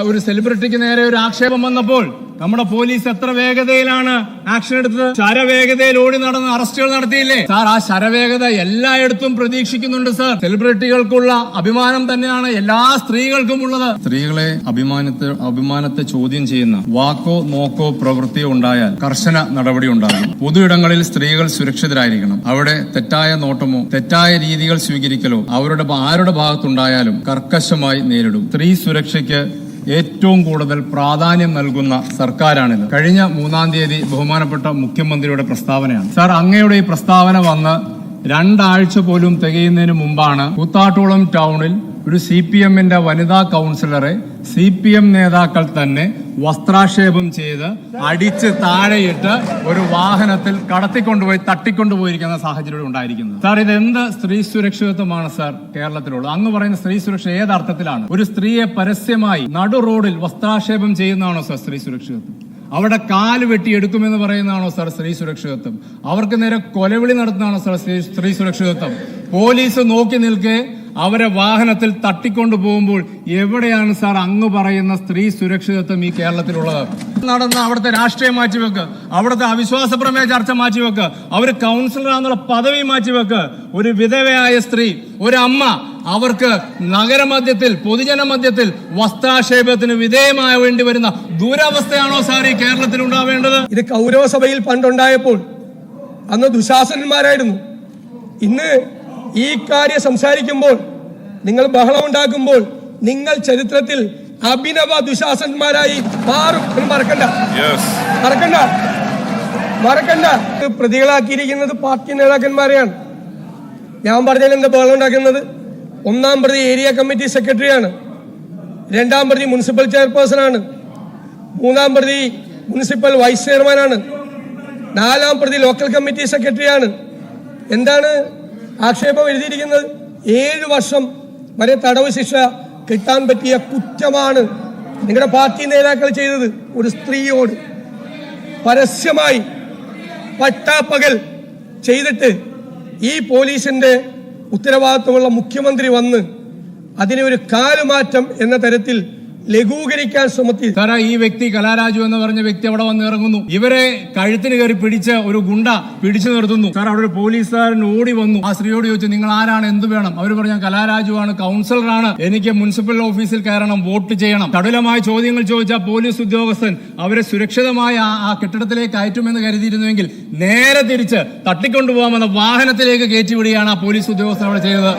ഒരു സെലിബ്രിറ്റിക്ക് നേരെ ഒരു ആക്ഷേപം വന്നപ്പോൾ നമ്മുടെ പോലീസ് എത്ര വേഗതയിലാണ് ആക്ഷൻ എടുത്തത്? ശരവേഗതയിൽ ഓടി നടന്ന് അറസ്റ്റുകൾ നടത്തിയില്ലേ സാർ? ആ ശരവേഗത എല്ലായിടത്തും പ്രതീക്ഷിക്കുന്നുണ്ട് സാർ. സെലിബ്രിറ്റികൾക്കുള്ള അഭിമാനം തന്നെയാണ് എല്ലാ സ്ത്രീകൾക്കും ഉള്ളത്. സ്ത്രീകളെ അഭിമാനത്തെ ചോദ്യം ചെയ്യുന്ന വാക്കോ നോക്കോ പ്രവൃത്തിയോ ഉണ്ടായാൽ കർശന നടപടി ഉണ്ടാകും. പൊതുയിടങ്ങളിൽ സ്ത്രീകൾ സുരക്ഷിതരായിരിക്കണം. അവിടെ തെറ്റായ നോട്ടമോ തെറ്റായ രീതികൾ സ്വീകരിക്കലോ ആരുടെ ഭാഗത്തുണ്ടായാലും കർക്കശമായി നേരിടും. സ്ത്രീ സുരക്ഷയ്ക്ക് ഏറ്റവും കൂടുതൽ പ്രാധാന്യം നൽകുന്ന സർക്കാരാണിത്. കഴിഞ്ഞ 3-ാം തീയതി ബഹുമാനപ്പെട്ട മുഖ്യമന്ത്രിയുടെ പ്രസ്താവനയാണ് സാർ. അങ്ങയുടെ ഈ പ്രസ്താവന വന്ന് 2 ആഴ്ച പോലും തികയുന്നതിന് മുമ്പാണ് കൂത്താട്ടോളം ടൗണിൽ ഒരു CPM-ന്റെ വനിതാ കൗൺസിലറെ CPM നേതാക്കൾ തന്നെ വസ്ത്രാക്ഷേപം ചെയ്ത് അടിച്ച് താഴെയിട്ട് ഒരു വാഹനത്തിൽ കടത്തിക്കൊണ്ടുപോയി തട്ടിക്കൊണ്ടുപോയിരിക്കുന്ന സാഹചര്യം ഉണ്ടായിരിക്കുന്നത്. സാർ, ഇതെന്ത് സ്ത്രീ സുരക്ഷിതത്വമാണ് സാർ കേരളത്തിലുള്ളത്? അങ്ങ് പറയുന്ന സ്ത്രീ സുരക്ഷ ഏതർത്ഥത്തിലാണ്? ഒരു സ്ത്രീയെ പരസ്യമായി നടു റോഡിൽ വസ്ത്രാക്ഷേപം ചെയ്യുന്നതാണോ സാർ സ്ത്രീ സുരക്ഷിതത്വം? അവിടെ കാല് വെട്ടിയെടുക്കുമെന്ന് പറയുന്നതാണോ സാർ സ്ത്രീ സുരക്ഷിതത്വം? അവർക്ക് നേരെ കൊലവിളി നടത്തുന്നതാണോ സാർ സ്ത്രീ സുരക്ഷിതത്വം? പോലീസ് നോക്കി നിൽക്കെ അവരെ വാഹനത്തിൽ തട്ടിക്കൊണ്ടു പോകുമ്പോൾ എവിടെയാണ് സാർ അങ്ങ് പറയുന്ന സ്ത്രീ സുരക്ഷിതത്വം ഈ കേരളത്തിലുള്ളത്? നടന്ന അവിടുത്തെ രാഷ്ട്രീയം മാറ്റിവെക്ക്, അവിടുത്തെ അവിശ്വാസ പ്രമേയ ചർച്ച മാറ്റിവെക്ക്, അവർ കൗൺസിലറാന്നുള്ള പദവി മാറ്റിവെക്ക്. ഒരു വിധവയായ സ്ത്രീ, ഒരു അമ്മ, അവർക്ക് നഗരമധ്യത്തിൽ പൊതുജന മധ്യത്തിൽ വസ്ത്രാക്ഷേപത്തിന് വിധേയമായ വേണ്ടി വരുന്ന ദുരവസ്ഥയാണോ സാർ ഈ കേരളത്തിൽ ഉണ്ടാവേണ്ടത്? ഇത് കൗരവസഭയിൽ പണ്ടുണ്ടായപ്പോൾ അന്ന് ദുശാസനന്മാരായിരുന്നു. ഇന്ന് ഈ കാര്യം സംസാരിക്കുമ്പോൾ നിങ്ങൾ ബഹളം ഉണ്ടാക്കുമ്പോൾ നിങ്ങൾ ചരിത്രത്തിൽ അഭിനവ ദുശാസന്മാരായി മാറും. മറക്കണ്ട. പ്രതികളാക്കിയിരിക്കുന്നത് പാർട്ടി നേതാക്കന്മാരെയാണ്. ഞാൻ പറഞ്ഞാൽ എന്താ ബഹളം ഉണ്ടാക്കുന്നത്? 1-ാം പ്രതി ഏരിയ കമ്മിറ്റി സെക്രട്ടറിയാണ്, 2-ാം പ്രതി മുനിസിപ്പൽ ചെയർപേഴ്സൺ ആണ്, 3-ാം പ്രതി മുനിസിപ്പൽ വൈസ് ചെയർമാനാണ്, 4-ാം പ്രതി ലോക്കൽ കമ്മിറ്റി സെക്രട്ടറിയാണ്. എന്താണ് ആക്ഷേപം എഴുതിയിരിക്കുന്നത്? 7 വർഷം വരെ തടവ് ശിക്ഷ കിട്ടാൻ പറ്റിയ കുറ്റമാണ് നിങ്ങളുടെ പാർട്ടി നേതാക്കൾ ചെയ്തത്. ഒരു സ്ത്രീയോട് പരസ്യമായി പട്ടാപ്പകൽ ചെയ്തിട്ട് ഈ പോലീസിന്റെ ഉത്തരവാദിത്വമുള്ള മുഖ്യമന്ത്രി വന്ന് അതിനെ ഒരു കാലുമാറ്റം എന്ന തരത്തിൽ ലഘൂകരിക്കാൻ ശ്രമിച്ചു. സാറേ, ഈ വ്യക്തി കലാരാജു എന്ന് പറഞ്ഞ വ്യക്തി അവിടെ വന്ന് ഇറങ്ങുന്നു. ഇവരെ കഴുത്തിന് കയറി പിടിച്ച് ഒരു ഗുണ്ട പിടിച്ചു നിർത്തുന്നു. സാർ, അവിടെ ഒരു പോലീസുകാരൻ ഓടി വന്നു. ആ സ്ത്രീയോട് ചോദിച്ചു, നിങ്ങൾ ആരാണ്, എന്ത് വേണം? അവർ പറഞ്ഞു, കലാരാജു ആണ്, കൗൺസിലറാണ്, എനിക്ക് മുനിസിപ്പൽ ഓഫീസിൽ കയറണം, വോട്ട് ചെയ്യണം. ചടുലമായ ചോദ്യങ്ങൾ ചോദിച്ച പോലീസ് ഉദ്യോഗസ്ഥൻ അവരെ സുരക്ഷിതമായ ആ കെട്ടിടത്തിലേക്ക് കയറ്റുമെന്ന് കരുതിയിരുന്നുവെങ്കിൽ നേരെ തിരിച്ച് തട്ടിക്കൊണ്ടുപോകാമെന്ന വാഹനത്തിലേക്ക് കയറ്റിവിടുകയാണ് ആ പോലീസ് ഉദ്യോഗസ്ഥൻ അവിടെ ചെയ്തത്.